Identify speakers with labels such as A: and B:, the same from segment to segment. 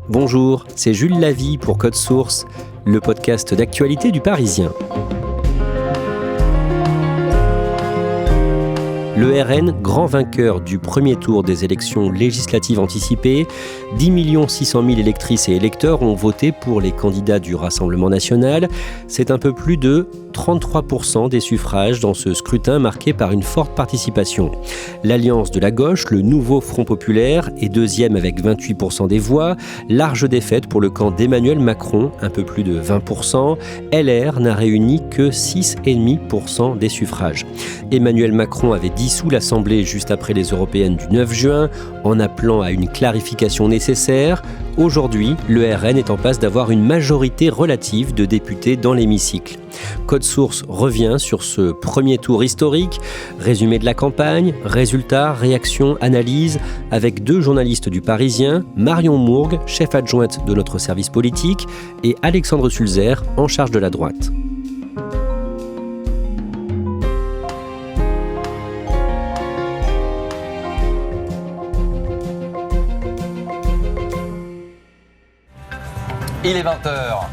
A: Bonjour, c'est Jules Lavie pour Code Source, le podcast d'actualité du Parisien. Le RN, grand vainqueur du premier tour des élections législatives anticipées, 10 600 000 électrices et électeurs ont voté pour les candidats du Rassemblement national. C'est un peu plus de 33% des suffrages dans ce scrutin marqué par une forte participation. L'Alliance de la gauche, le nouveau Front populaire, est deuxième avec 28% des voix. Large défaite pour le camp d'Emmanuel Macron, un peu plus de 20%. LR n'a réuni que 6,5% des suffrages. Emmanuel Macron avait dissous l'Assemblée juste après les européennes du 9 juin, en appelant à une clarification nécessaire. Aujourd'hui, le RN est en passe d'avoir une majorité relative de députés dans l'hémicycle. Code Source revient sur ce premier tour historique, résumé de la campagne, résultats, réactions, analyses, avec deux journalistes du Parisien, Marion Mourgue, chef adjointe de notre service politique, et Alexandre Sulzer, en charge de la droite.
B: Il est 20h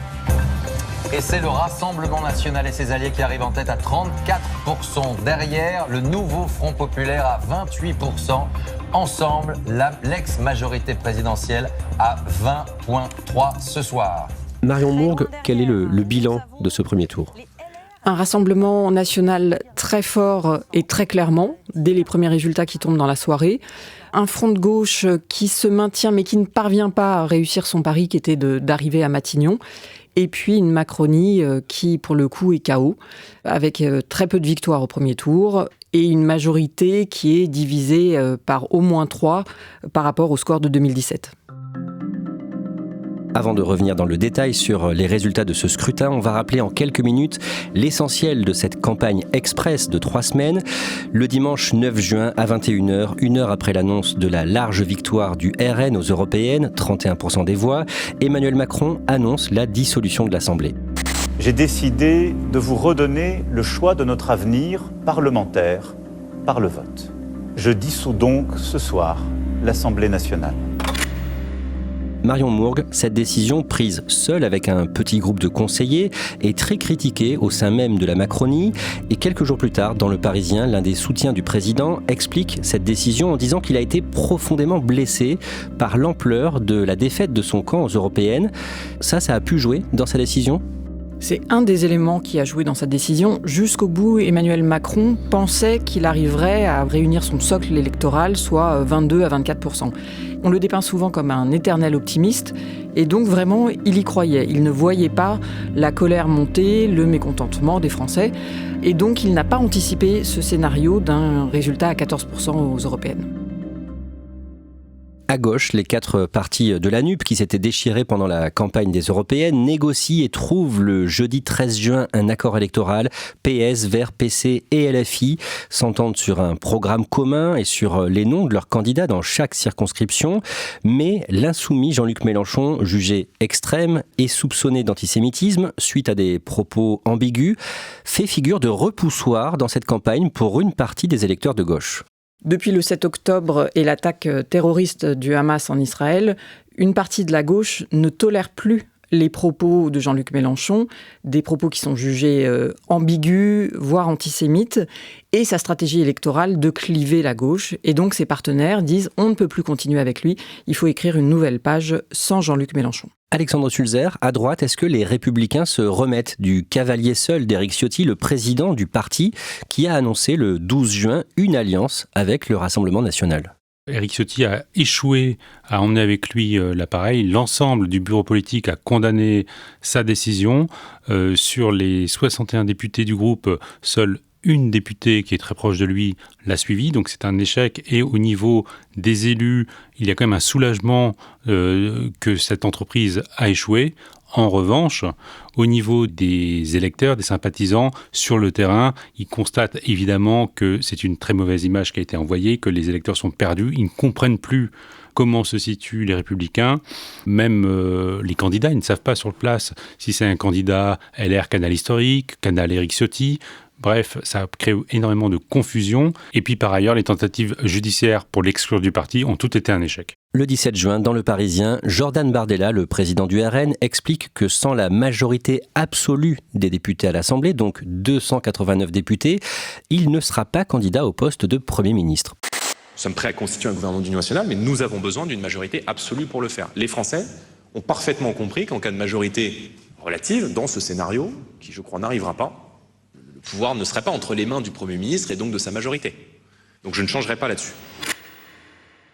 B: et c'est le Rassemblement national et ses alliés qui arrivent en tête à 34%. Derrière, le nouveau Front populaire à 28%. Ensemble, l'ex-majorité présidentielle à 20,3% ce soir.
A: Marion Mourgue, quel est le bilan de ce premier tour ?
C: Un Rassemblement national très fort et très clairement, dès les premiers résultats qui tombent dans la soirée. Un front de gauche qui se maintient mais qui ne parvient pas à réussir son pari qui était d'arriver à Matignon. Et puis une Macronie qui, pour le coup, est KO, avec très peu de victoires au premier tour et une majorité qui est divisée par au moins 3 par rapport au score de 2017.
A: Avant de revenir dans le détail sur les résultats de ce scrutin, on va rappeler en quelques minutes l'essentiel de cette campagne express de 3 semaines. Le dimanche 9 juin à 21h, une heure après l'annonce de la large victoire du RN aux européennes, 31% des voix, Emmanuel Macron annonce la dissolution de l'Assemblée.
D: J'ai décidé de vous redonner le choix de notre avenir parlementaire par le vote. Je dissous donc ce soir l'Assemblée nationale.
A: Marion Mourgue, cette décision prise seule avec un petit groupe de conseillers est très critiquée au sein même de la Macronie. Et quelques jours plus tard, dans Le Parisien, l'un des soutiens du président explique cette décision en disant qu'il a été profondément blessé par l'ampleur de la défaite de son camp aux européennes. Ça a pu jouer dans sa décision ?
C: C'est un des éléments qui a joué dans sa décision. Jusqu'au bout, Emmanuel Macron pensait qu'il arriverait à réunir son socle électoral, soit 22 à 24%. On le dépeint souvent comme un éternel optimiste, et donc vraiment, il y croyait. Il ne voyait pas la colère monter, le mécontentement des Français, et donc il n'a pas anticipé ce scénario d'un résultat à 14% aux européennes.
A: À gauche, les 4 partis de la NUP qui s'étaient déchirés pendant la campagne des européennes négocient et trouvent le jeudi 13 juin un accord électoral. PS, Verts, PC et LFI s'entendent sur un programme commun et sur les noms de leurs candidats dans chaque circonscription. Mais l'insoumis Jean-Luc Mélenchon, jugé extrême et soupçonné d'antisémitisme suite à des propos ambigus, fait figure de repoussoir dans cette campagne pour une partie des électeurs de gauche.
C: Depuis le 7 octobre et l'attaque terroriste du Hamas en Israël, une partie de la gauche ne tolère plus les propos de Jean-Luc Mélenchon, des propos qui sont jugés ambigus, voire antisémites, et sa stratégie électorale de cliver la gauche. Et donc ses partenaires disent « on ne peut plus continuer avec lui, il faut écrire une nouvelle page sans Jean-Luc Mélenchon ».
A: Alexandre Sulzer, à droite, est-ce que les Républicains se remettent du cavalier seul d'Éric Ciotti, le président du parti, qui a annoncé le 12 juin une alliance avec le Rassemblement national ?
E: Éric Ciotti a échoué à emmener avec lui l'appareil. L'ensemble du bureau politique a condamné sa décision. Sur les 61 députés du groupe, seule une députée qui est très proche de lui l'a suivi, donc c'est un échec. Et au niveau des élus, il y a quand même un soulagement que cette entreprise a échoué. En revanche, au niveau des électeurs, des sympathisants, sur le terrain, ils constatent évidemment que c'est une très mauvaise image qui a été envoyée, que les électeurs sont perdus, ils ne comprennent plus comment se situent les Républicains. Même les candidats, ils ne savent pas sur place si c'est un candidat LR Canal Historique, Canal Éric Ciotti. Bref, ça crée énormément de confusion. Et puis par ailleurs, les tentatives judiciaires pour l'exclure du parti ont toutes été un échec.
A: Le 17 juin, dans Le Parisien, Jordan Bardella, le président du RN, explique que sans la majorité absolue des députés à l'Assemblée, donc 289 députés, il ne sera pas candidat au poste de Premier ministre.
F: Nous sommes prêts à constituer un gouvernement d'union nationale, mais nous avons besoin d'une majorité absolue pour le faire. Les Français ont parfaitement compris qu'en cas de majorité relative, dans ce scénario, qui je crois n'arrivera pas, le pouvoir ne serait pas entre les mains du Premier ministre et donc de sa majorité. Donc je ne changerai pas là-dessus.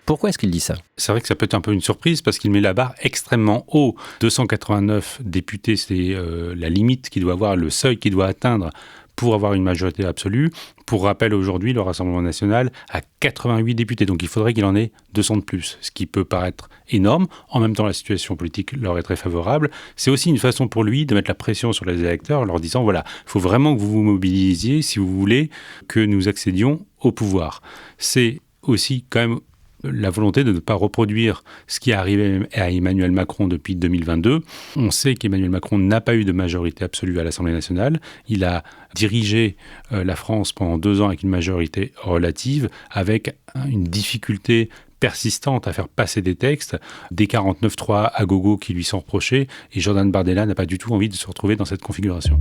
A: Pourquoi est-ce qu'il dit ça ?
E: C'est vrai que ça peut être un peu une surprise parce qu'il met la barre extrêmement haut. 289 députés, c'est la limite qu'il doit avoir, le seuil qu'il doit atteindre pour avoir une majorité absolue. Pour rappel, aujourd'hui, le Rassemblement national a 88 députés, donc il faudrait qu'il en ait 200 de plus, ce qui peut paraître énorme. En même temps, la situation politique leur est très favorable. C'est aussi une façon pour lui de mettre la pression sur les électeurs en leur disant, voilà, il faut vraiment que vous vous mobilisiez si vous voulez que nous accédions au pouvoir. C'est aussi quand même la volonté de ne pas reproduire ce qui est arrivé à Emmanuel Macron depuis 2022. On sait qu'Emmanuel Macron n'a pas eu de majorité absolue à l'Assemblée nationale. Il a dirigé la France pendant 2 ans avec une majorité relative, avec une difficulté persistante à faire passer des textes, des 49.3 à gogo qui lui sont reprochés, et Jordan Bardella n'a pas du tout envie de se retrouver dans cette configuration.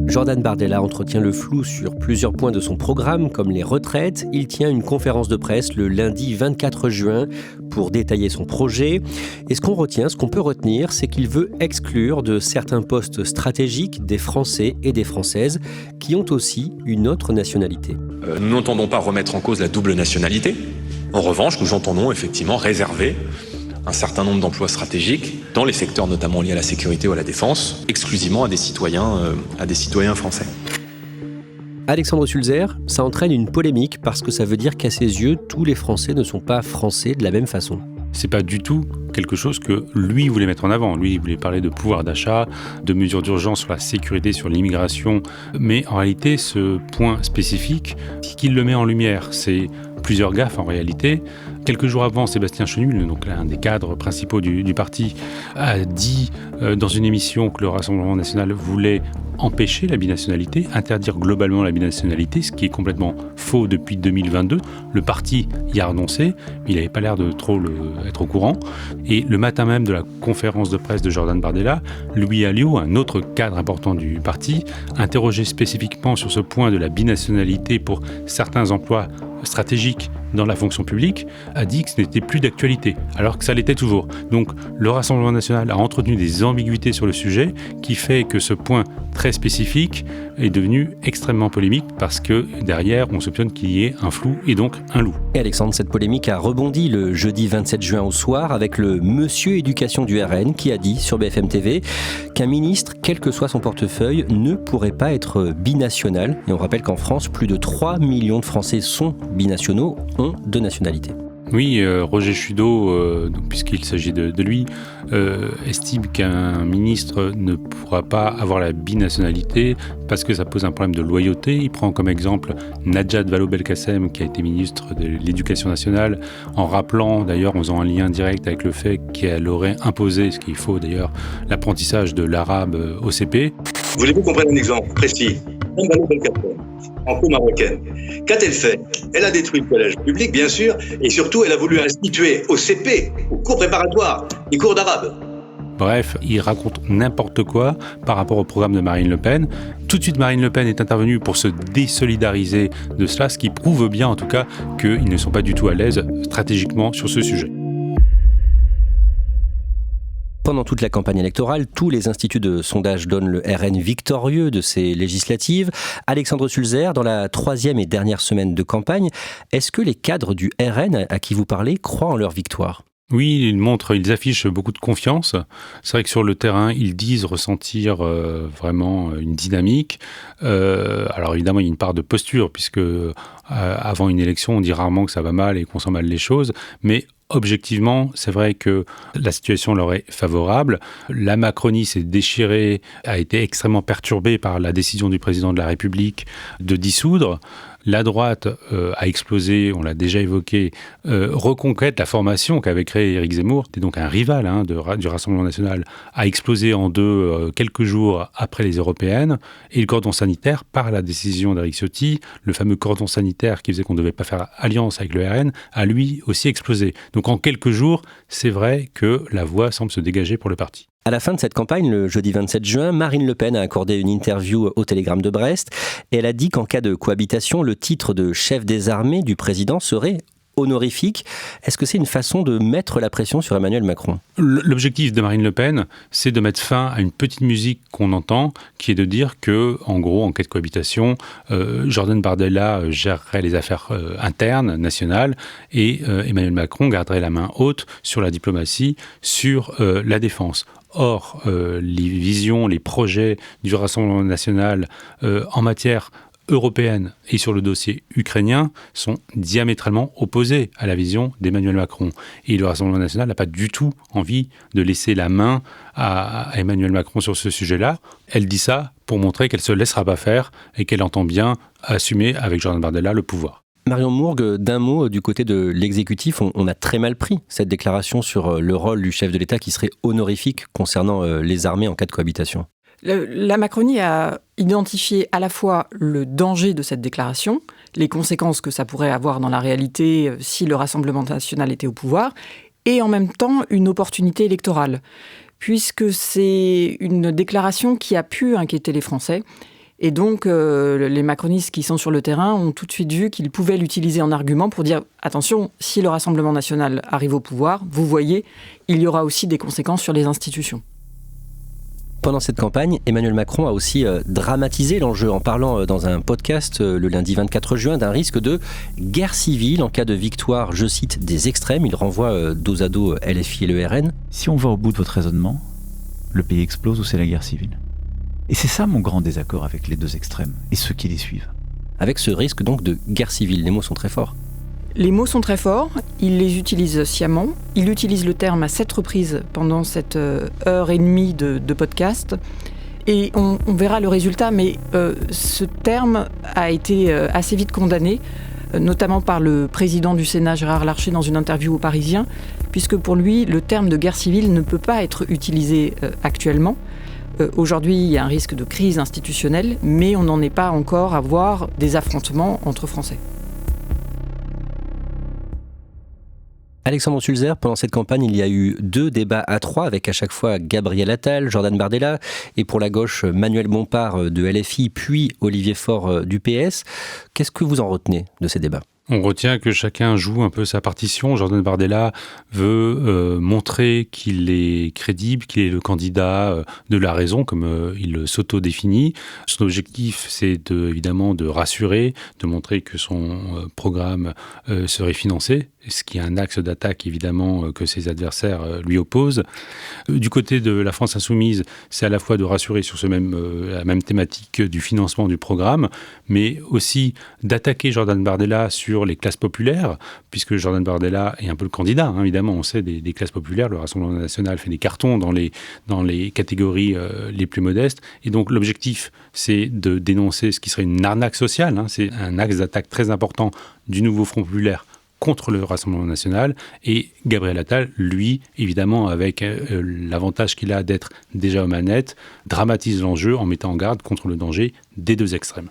A: Jordan Bardella entretient le flou sur plusieurs points de son programme, comme les retraites. Il tient une conférence de presse le lundi 24 juin pour détailler son projet. Et ce qu'on peut retenir, c'est qu'il veut exclure de certains postes stratégiques des Français et des Françaises qui ont aussi une autre nationalité.
F: Nous n'entendons pas remettre en cause la double nationalité. En revanche, nous entendons effectivement réserver un certain nombre d'emplois stratégiques dans les secteurs notamment liés à la sécurité ou à la défense, exclusivement à des citoyens français.
A: Alexandre Sulzer, ça entraîne une polémique parce que ça veut dire qu'à ses yeux, tous les Français ne sont pas français de la même façon.
E: C'est pas du tout quelque chose que lui voulait mettre en avant. Lui, il voulait parler de pouvoir d'achat, de mesures d'urgence sur la sécurité, sur l'immigration. Mais en réalité, ce point spécifique, ce qu'il le met en lumière, c'est plusieurs gaffes en réalité. Quelques jours avant, Sébastien Chenu, donc l'un des cadres principaux du parti, a dit dans une émission que le Rassemblement national voulait empêcher la binationalité, interdire globalement la binationalité, ce qui est complètement faux depuis 2022. Le parti y a renoncé, mais il n'avait pas l'air de trop être au courant. Et le matin même de la conférence de presse de Jordan Bardella, Louis Alliot, un autre cadre important du parti, interrogé spécifiquement sur ce point de la binationalité pour certains emplois stratégique dans la fonction publique, a dit que ce n'était plus d'actualité, alors que ça l'était toujours. Donc le Rassemblement national a entretenu des ambiguïtés sur le sujet, qui fait que ce point très spécifique est devenu extrêmement polémique, parce que derrière, on soupçonne qu'il y ait un flou et donc un loup.
A: Et Alexandre, cette polémique a rebondi le jeudi 27 juin au soir avec le monsieur éducation du RN qui a dit sur BFM TV qu'un ministre, quel que soit son portefeuille, ne pourrait pas être binational. Et on rappelle qu'en France, plus de 3 millions de Français sont binationaux, ont 2 nationalités.
E: Oui, Roger Chudeau, puisqu'il s'agit de lui, estime qu'un ministre ne pourra pas avoir la binationalité parce que ça pose un problème de loyauté. Il prend comme exemple Najat Vallaud-Belkacem, qui a été ministre de l'Éducation nationale, en rappelant d'ailleurs, en faisant un lien direct avec le fait qu'elle aurait imposé, ce qu'il faut d'ailleurs, l'apprentissage de l'arabe au CP.
G: Voulez-vous qu'on prenne un exemple précis ? Vallaud-Belkacem, franco-marocaine. Qu'a-t-elle fait ? Elle a détruit le collège public, bien sûr, et surtout, elle a voulu instituer au CP, au cours préparatoire, des cours d'arabe.
E: Bref, il raconte n'importe quoi par rapport au programme de Marine Le Pen. Tout de suite, Marine Le Pen est intervenue pour se désolidariser de cela, ce qui prouve bien en tout cas qu'ils ne sont pas du tout à l'aise stratégiquement sur ce sujet.
A: Pendant toute la campagne électorale, tous les instituts de sondage donnent le RN victorieux de ces législatives. Alexandre Sulzer, dans la 3e et dernière semaine de campagne, est-ce que les cadres du RN à qui vous parlez croient en leur victoire ?
E: Oui, ils affichent beaucoup de confiance. C'est vrai que sur le terrain, ils disent ressentir vraiment une dynamique. Alors évidemment, il y a une part de posture, puisque avant une élection, on dit rarement que ça va mal et qu'on sent mal les choses. Mais objectivement, c'est vrai que la situation leur est favorable. La Macronie s'est déchirée, a été extrêmement perturbée par la décision du président de la République de dissoudre. La droite a explosé, on l'a déjà évoqué, reconquête, la formation qu'avait créée Éric Zemmour, qui était donc un rival du Rassemblement national, a explosé en deux quelques jours après les européennes. Et le cordon sanitaire, par la décision d'Éric Ciotti, le fameux cordon sanitaire qui faisait qu'on ne devait pas faire alliance avec le RN, a lui aussi explosé. Donc en quelques jours, c'est vrai que la voie semble se dégager pour le parti.
A: À la fin de cette campagne, le jeudi 27 juin, Marine Le Pen a accordé une interview au Télégramme de Brest et elle a dit qu'en cas de cohabitation, le titre de chef des armées du président serait honorifique. Est-ce que c'est une façon de mettre la pression sur Emmanuel Macron ?
E: L'objectif de Marine Le Pen, c'est de mettre fin à une petite musique qu'on entend, qui est de dire que, en gros, en cas de cohabitation, Jordan Bardella gérerait les affaires internes, nationales, et Emmanuel Macron garderait la main haute sur la diplomatie, sur la défense. Or, les visions, les projets du Rassemblement national en matière européenne et sur le dossier ukrainien sont diamétralement opposés à la vision d'Emmanuel Macron. Et le Rassemblement national n'a pas du tout envie de laisser la main à Emmanuel Macron sur ce sujet-là. Elle dit ça pour montrer qu'elle ne se laissera pas faire et qu'elle entend bien assumer avec Jordan Bardella le pouvoir.
A: Marion Mourgue, d'un mot, du côté de l'exécutif, on a très mal pris cette déclaration sur le rôle du chef de l'État qui serait honorifique concernant les armées en cas de cohabitation.
C: La Macronie a identifié à la fois le danger de cette déclaration, les conséquences que ça pourrait avoir dans la réalité si le Rassemblement national était au pouvoir, et en même temps une opportunité électorale, puisque c'est une déclaration qui a pu inquiéter les Français. Et donc, les macronistes qui sont sur le terrain ont tout de suite vu qu'ils pouvaient l'utiliser en argument pour dire « Attention, si le Rassemblement national arrive au pouvoir, vous voyez, il y aura aussi des conséquences sur les institutions. »
A: Pendant cette campagne, Emmanuel Macron a aussi dramatisé l'enjeu en parlant dans un podcast le lundi 24 juin d'un risque de guerre civile en cas de victoire, je cite, des extrêmes. Il renvoie dos à dos LFI et le RN.
H: Si on va au bout de votre raisonnement, le pays explose ou c'est la guerre civile. Et c'est ça mon grand désaccord avec les deux extrêmes et ceux qui les suivent.
A: Avec ce risque donc de guerre civile, les mots sont très forts.
C: Les mots sont très forts, il les utilise sciemment, il utilise le terme à 7 reprises pendant cette heure et demie de podcast, et on verra le résultat, mais ce terme a été assez vite condamné, notamment par le président du Sénat, Gérard Larcher, dans une interview au Parisien, puisque pour lui, le terme de guerre civile ne peut pas être utilisé actuellement. Aujourd'hui, il y a un risque de crise institutionnelle, mais on n'en est pas encore à voir des affrontements entre Français.
A: Alexandre Sulzer, pendant cette campagne, il y a eu 2 débats à 3 avec à chaque fois Gabriel Attal, Jordan Bardella et pour la gauche Manuel Bompard de LFI puis Olivier Faure du PS. Qu'est-ce que vous en retenez de ces débats ?
E: On retient que chacun joue un peu sa partition. Jordan Bardella veut montrer qu'il est crédible, qu'il est le candidat de la raison, comme il s'auto-définit. Son objectif, c'est évidemment de rassurer, de montrer que son programme serait financé, ce qui est un axe d'attaque évidemment que ses adversaires lui opposent. Du côté de la France insoumise, c'est à la fois de rassurer sur la même thématique du financement du programme, mais aussi d'attaquer Jordan Bardella sur les classes populaires, puisque Jordan Bardella est un peu le candidat, évidemment, on sait, des classes populaires. Le Rassemblement national fait des cartons dans les catégories les plus modestes. Et donc l'objectif, c'est de dénoncer ce qui serait une arnaque sociale. C'est un axe d'attaque très important du nouveau Front populaire contre le Rassemblement national. Et Gabriel Attal, lui, évidemment, avec l'avantage qu'il a d'être déjà aux manettes, dramatise l'enjeu en mettant en garde contre le danger des deux extrêmes.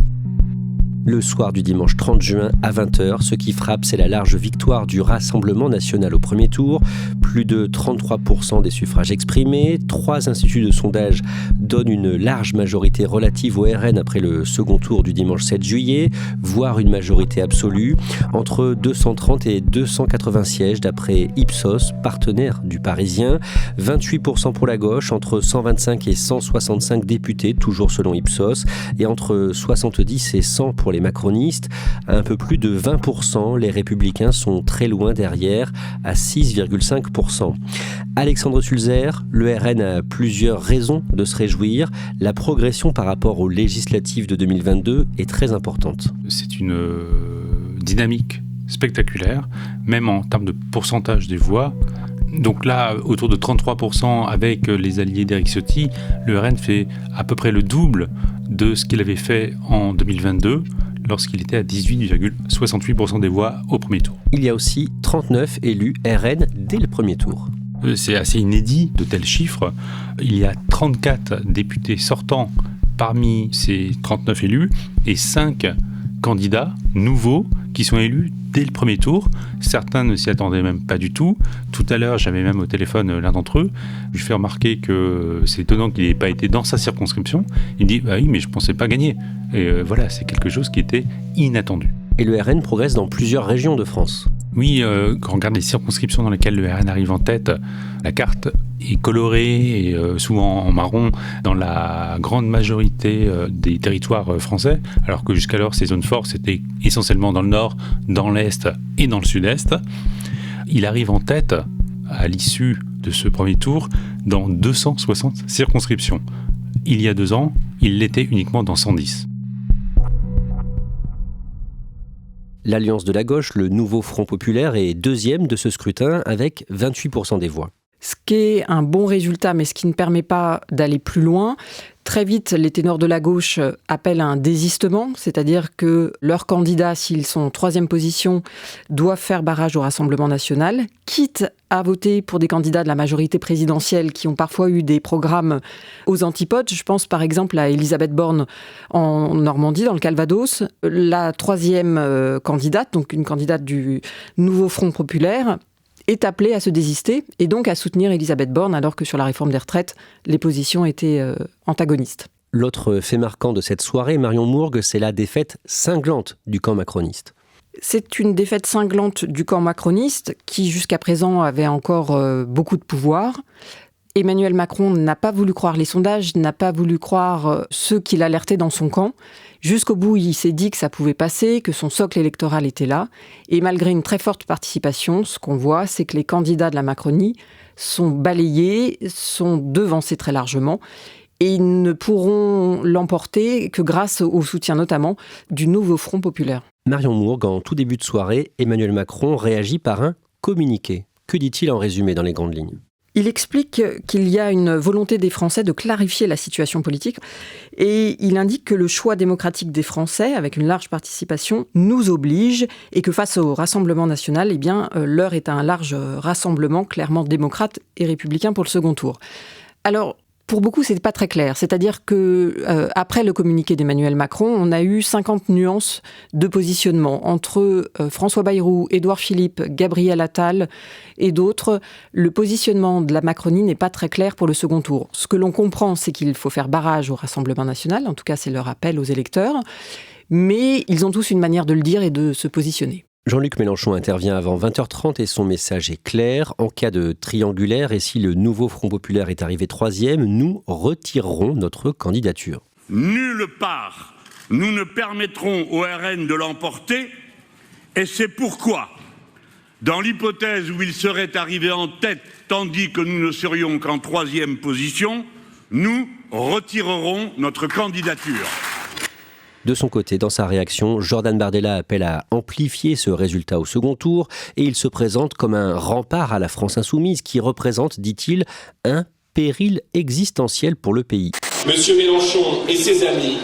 A: Le soir du dimanche 30 juin à 20h, ce qui frappe, c'est la large victoire du Rassemblement national au premier tour. Plus de 33% des suffrages exprimés. 3 instituts de sondage donnent une large majorité relative au RN après le second tour du dimanche 7 juillet, voire une majorité absolue. Entre 230 et 280 sièges d'après Ipsos, partenaire du Parisien. 28% pour la gauche, entre 125 et 165 députés, toujours selon Ipsos, et entre 70 et 100 pour les macronistes. À un peu plus de 20%, les républicains sont très loin derrière, à 6,5%. Alexandre Sulzer, le RN a plusieurs raisons de se réjouir. La progression par rapport aux législatives de 2022 est très importante.
E: C'est une dynamique spectaculaire, même en termes de pourcentage des voix. Donc là, autour de 33% avec les alliés d'Éric Ciotti, le RN fait à peu près le double de ce qu'il avait fait en 2022. lorsqu'il était à 18,68% des voix au premier tour.
A: Il y a aussi 39 élus RN dès le premier tour.
E: C'est assez inédit de tels chiffres. Il y a 34 députés sortants parmi ces 39 élus et 5 candidats nouveaux qui sont élus dès le premier tour. Certains ne s'y attendaient même pas du tout. Tout à l'heure, j'avais même au téléphone l'un d'entre eux. Je lui fais remarquer que c'est étonnant qu'il n'ait pas été dans sa circonscription. Il me dit « oui, mais je ne pensais pas gagner ». Et voilà, c'est quelque chose qui était inattendu.
A: Et le RN progresse dans plusieurs régions de France.
E: Oui, quand on regarde les circonscriptions dans lesquelles le RN arrive en tête, la carte est colorée et souvent en marron dans la grande majorité des territoires français, alors que jusqu'alors ces zones fortes étaient essentiellement dans le nord, dans l'est et dans le sud-est. Il arrive en tête à l'issue de ce premier tour dans 260 circonscriptions. Il y a 2 ans, il l'était uniquement dans 110.
A: L'Alliance de la gauche, le nouveau Front populaire, est deuxième de ce scrutin avec 28% des voix.
C: Ce qui est un bon résultat, mais ce qui ne permet pas d'aller plus loin. Très vite, les ténors de la gauche appellent à un désistement, c'est-à-dire que leurs candidats, s'ils sont en 3e position, doivent faire barrage au Rassemblement national, quitte à voter pour des candidats de la majorité présidentielle qui ont parfois eu des programmes aux antipodes. Je pense par exemple à Elisabeth Borne en Normandie, dans le Calvados. La 3e candidate, donc une candidate du nouveau Front populaire, est appelée à se désister et donc à soutenir Elisabeth Borne, alors que sur la réforme des retraites, les positions étaient antagonistes.
A: L'autre fait marquant de cette soirée, Marion Mourgue, c'est la défaite cinglante du camp macroniste.
C: C'est une défaite cinglante du camp macroniste qui, jusqu'à présent, avait encore beaucoup de pouvoir. Emmanuel Macron n'a pas voulu croire les sondages, n'a pas voulu croire ceux qui l'alertaient dans son camp. Jusqu'au bout, il s'est dit que ça pouvait passer, que son socle électoral était là. Et malgré une très forte participation, ce qu'on voit, c'est que les candidats de la Macronie sont balayés, sont devancés très largement. Et ils ne pourront l'emporter que grâce au soutien notamment du nouveau Front populaire.
A: Marion Mourgue, en tout début de soirée, Emmanuel Macron réagit par un communiqué. Que dit-il en résumé dans les grandes lignes ?
C: Il explique qu'il y a une volonté des Français de clarifier la situation politique et il indique que le choix démocratique des Français, avec une large participation, nous oblige et que face au Rassemblement national, eh bien, l'heure est à un large rassemblement clairement démocrate et républicain pour le second tour. Alors, pour beaucoup, c'est pas très clair. C'est-à-dire que après le communiqué d'Emmanuel Macron, on a eu 50 nuances de positionnement entre François Bayrou, Édouard Philippe, Gabriel Attal et d'autres. Le positionnement de la Macronie n'est pas très clair pour le second tour. Ce que l'on comprend, c'est qu'il faut faire barrage au Rassemblement national. En tout cas, c'est leur appel aux électeurs. Mais ils ont tous une manière de le dire et de se positionner.
A: Jean-Luc Mélenchon intervient avant 20h30 et son message est clair. En cas de triangulaire et si le nouveau Front populaire est arrivé 3e, nous retirerons notre candidature.
I: Nulle part, nous ne permettrons au RN de l'emporter et c'est pourquoi, dans l'hypothèse où il serait arrivé en tête tandis que nous ne serions qu'en 3e position, nous retirerons notre candidature.
A: De son côté, dans sa réaction, Jordan Bardella appelle à amplifier ce résultat au second tour et il se présente comme un rempart à la France insoumise qui représente, dit-il, un péril existentiel pour le pays.
J: Monsieur Mélenchon et ses amis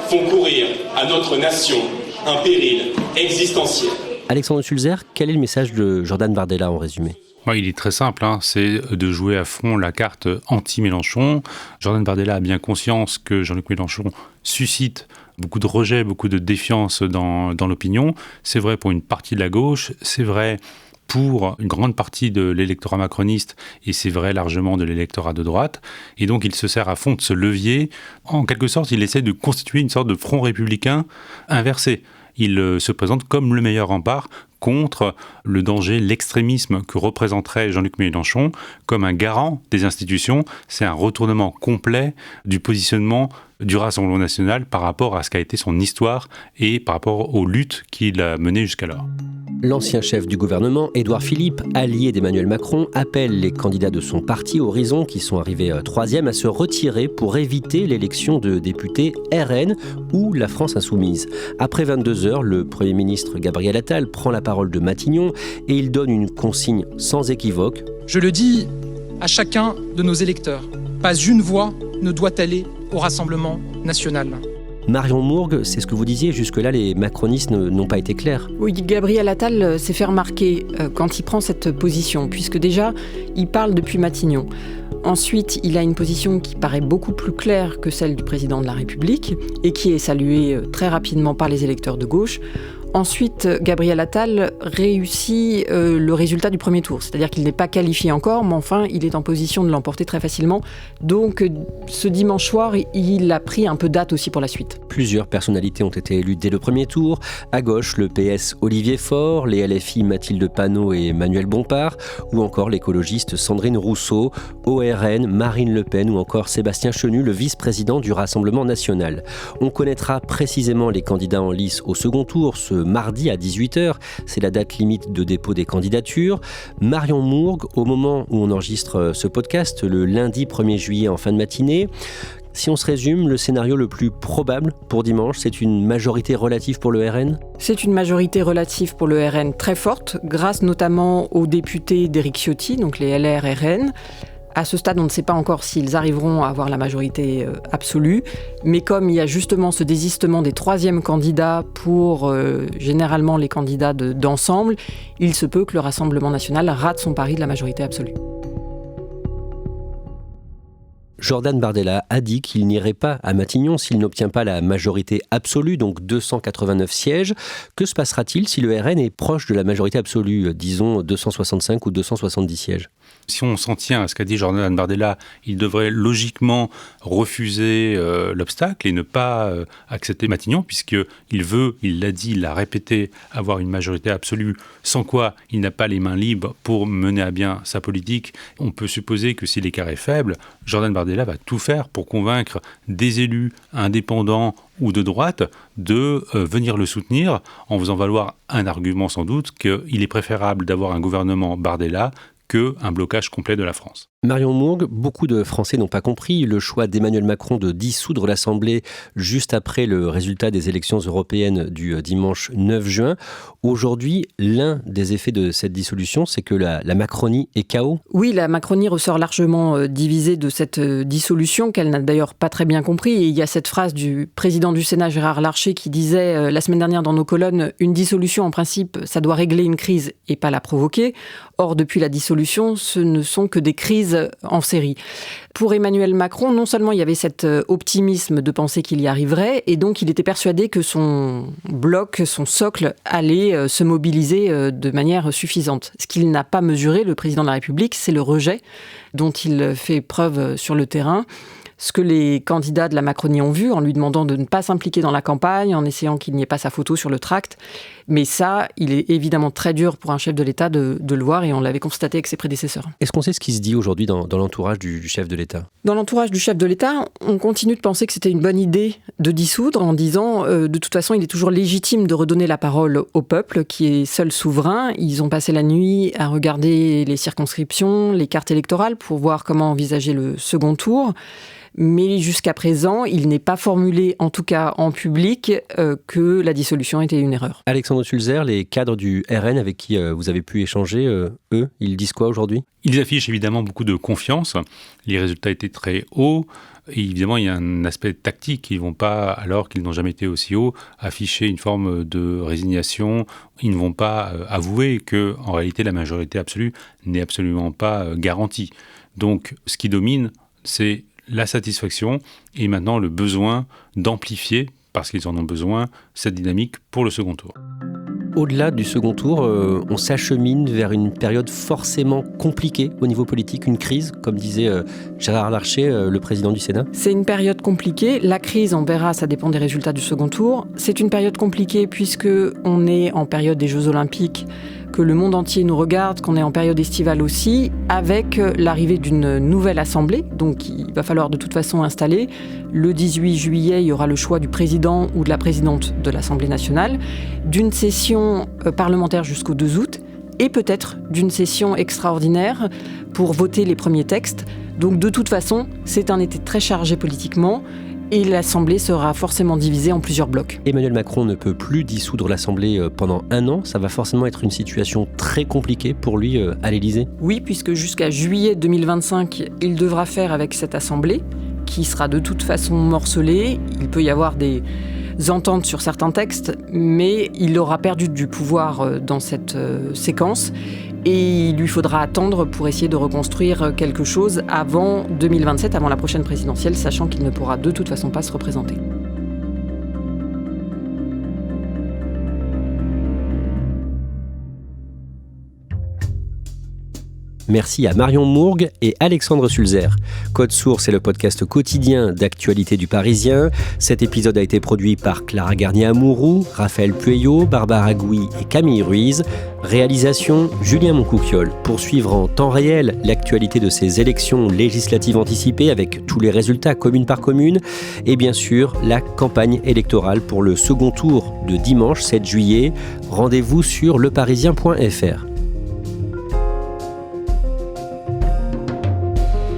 J: font courir à notre nation un péril existentiel.
A: Alexandre Sulzer, quel est le message de Jordan Bardella en résumé ?
E: Il est très simple, c'est de jouer à fond la carte anti-Mélenchon. Jordan Bardella a bien conscience que Jean-Luc Mélenchon suscite beaucoup de rejet, beaucoup de défiance dans l'opinion. C'est vrai pour une partie de la gauche, c'est vrai pour une grande partie de l'électorat macroniste et c'est vrai largement de l'électorat de droite. Et donc il se sert à fond de ce levier. En quelque sorte, il essaie de constituer une sorte de front républicain inversé. Il se présente comme le meilleur rempart contre le danger, l'extrémisme que représenterait Jean-Luc Mélenchon comme un garant des institutions. C'est un retournement complet du positionnement du Rassemblement national par rapport à ce qu'a été son histoire et par rapport aux luttes qu'il a menées jusqu'alors.
A: L'ancien chef du gouvernement, Édouard Philippe, allié d'Emmanuel Macron, appelle les candidats de son parti Horizon, qui sont arrivés 3e, à se retirer pour éviter l'élection de députés RN ou la France insoumise. Après 22h, le Premier ministre Gabriel Attal prend la parole de Matignon et il donne une consigne sans équivoque.
K: Je le dis à chacun de nos électeurs, pas une voix ne doit aller au Rassemblement national.
A: Marion Mourgue, c'est ce que vous disiez, jusque-là les macronistes n'ont pas été clairs.
C: Oui, Gabriel Attal s'est fait remarquer quand il prend cette position, puisque déjà, il parle depuis Matignon. Ensuite, il a une position qui paraît beaucoup plus claire que celle du président de la République et qui est saluée très rapidement par les électeurs de gauche. Ensuite, Gabriel Attal réussit le résultat du premier tour, c'est-à-dire qu'il n'est pas qualifié encore, mais enfin, il est en position de l'emporter très facilement. Donc, ce dimanche soir, il a pris un peu date aussi pour la suite.
A: Plusieurs personnalités ont été élues dès le premier tour. À gauche, le PS Olivier Faure, les LFI Mathilde Panot et Manuel Bompard, ou encore l'écologiste Sandrine Rousseau, au RN, Marine Le Pen ou encore Sébastien Chenu, le vice-président du Rassemblement national. On connaîtra précisément les candidats en lice au second tour, ce mardi à 18h, c'est la date limite de dépôt des candidatures. Marion Mourgue, au moment où on enregistre ce podcast, le lundi 1er juillet en fin de matinée. Si on se résume, le scénario le plus probable pour dimanche, c'est une majorité relative pour le RN ?
C: C'est une majorité relative pour le RN très forte, grâce notamment aux députés d'Éric Ciotti, donc les LR-RN. À ce stade, on ne sait pas encore s'ils arriveront à avoir la majorité absolue, mais comme il y a justement ce désistement des troisièmes candidats pour généralement les candidats d'ensemble, il se peut que le Rassemblement national rate son pari de la majorité absolue.
A: Jordan Bardella a dit qu'il n'irait pas à Matignon s'il n'obtient pas la majorité absolue, donc 289 sièges. Que se passera-t-il si le RN est proche de la majorité absolue, disons 265 ou 270 sièges ?
E: Si on s'en tient à ce qu'a dit Jordan Bardella, il devrait logiquement refuser l'obstacle et ne pas accepter Matignon, puisqu'il veut, il l'a dit, il l'a répété, avoir une majorité absolue, sans quoi il n'a pas les mains libres pour mener à bien sa politique. On peut supposer que si l'écart est faible, Jordan Bardella va tout faire pour convaincre des élus indépendants ou de droite de venir le soutenir, en faisant valoir un argument sans doute qu'il est préférable d'avoir un gouvernement Bardella qu'un blocage complet de la France.
A: Marion Mourgue, beaucoup de Français n'ont pas compris le choix d'Emmanuel Macron de dissoudre l'Assemblée juste après le résultat des élections européennes du dimanche 9 juin. Aujourd'hui, l'un des effets de cette dissolution, c'est que la Macronie est KO.
C: Oui, la Macronie ressort largement divisée de cette dissolution, qu'elle n'a d'ailleurs pas très bien compris. Et il y a cette phrase du président du Sénat, Gérard Larcher, qui disait la semaine dernière dans nos colonnes « Une dissolution, en principe, ça doit régler une crise et pas la provoquer ». Or, depuis la dissolution, ce ne sont que des crises en série. Pour Emmanuel Macron, non seulement il y avait cet optimisme de penser qu'il y arriverait, et donc il était persuadé que son bloc, son socle, allait se mobiliser de manière suffisante. Ce qu'il n'a pas mesuré, le président de la République, c'est le rejet dont il fait preuve sur le terrain. Ce que les candidats de la Macronie ont vu en lui demandant de ne pas s'impliquer dans la campagne, en essayant qu'il n'y ait pas sa photo sur le tract. Mais ça, il est évidemment très dur pour un chef de l'État de le voir, et on l'avait constaté avec ses prédécesseurs.
A: Est-ce qu'on sait ce qui se dit aujourd'hui dans l'entourage du chef de l'État ?
C: Dans l'entourage du chef de l'État, on continue de penser que c'était une bonne idée de dissoudre, en disant de toute façon, il est toujours légitime de redonner la parole au peuple, qui est seul souverain. Ils ont passé la nuit à regarder les circonscriptions, les cartes électorales, pour voir comment envisager le second tour. Mais jusqu'à présent, il n'est pas formulé, en tout cas en public, que la dissolution était une erreur.
A: Alexandre Sulzer, les cadres du RN avec qui vous avez pu échanger, eux, ils disent quoi aujourd'hui ?
E: Ils affichent évidemment beaucoup de confiance. Les résultats étaient très hauts. Et évidemment, il y a un aspect tactique. Ils ne vont pas, alors qu'ils n'ont jamais été aussi hauts, afficher une forme de résignation. Ils ne vont pas avouer qu'en réalité, la majorité absolue n'est absolument pas garantie. Donc, ce qui domine, c'est la satisfaction et maintenant le besoin d'amplifier, parce qu'ils en ont besoin, cette dynamique pour le second tour.
A: Au-delà du second tour, on s'achemine vers une période forcément compliquée au niveau politique, une crise, comme disait Gérard Larcher, le président du Sénat.
C: C'est une période compliquée. La crise, on verra, ça dépend des résultats du second tour. C'est une période compliquée puisque on est en période des Jeux Olympiques, que le monde entier nous regarde, qu'on est en période estivale aussi, avec l'arrivée d'une nouvelle assemblée, donc il va falloir de toute façon installer. Le 18 juillet, il y aura le choix du président ou de la présidente de l'Assemblée nationale, d'une session parlementaire jusqu'au 2 août, et peut-être d'une session extraordinaire pour voter les premiers textes. Donc de toute façon, c'est un été très chargé politiquement, et l'Assemblée sera forcément divisée en plusieurs blocs.
A: Emmanuel Macron ne peut plus dissoudre l'Assemblée pendant 1 an. Ça va forcément être une situation très compliquée pour lui à l'Élysée.
C: Oui, puisque jusqu'à juillet 2025, il devra faire avec cette Assemblée. qui sera de toute façon morcelé. Il peut y avoir des ententes sur certains textes, mais il aura perdu du pouvoir dans cette séquence et il lui faudra attendre pour essayer de reconstruire quelque chose avant 2027, avant la prochaine présidentielle, sachant qu'il ne pourra de toute façon pas se représenter.
A: Merci à Marion Mourgue et Alexandre Sulzer. Code Source est le podcast quotidien d'actualité du Parisien. Cet épisode a été produit par Clara Garnier-Amouroux, Raphaël Pueyo, Barbara Gouy et Camille Ruiz. Réalisation, Julien Moncouquiol. Pour suivre en temps réel l'actualité de ces élections législatives anticipées avec tous les résultats commune par commune et bien sûr la campagne électorale pour le second tour de dimanche 7 juillet. Rendez-vous sur leparisien.fr.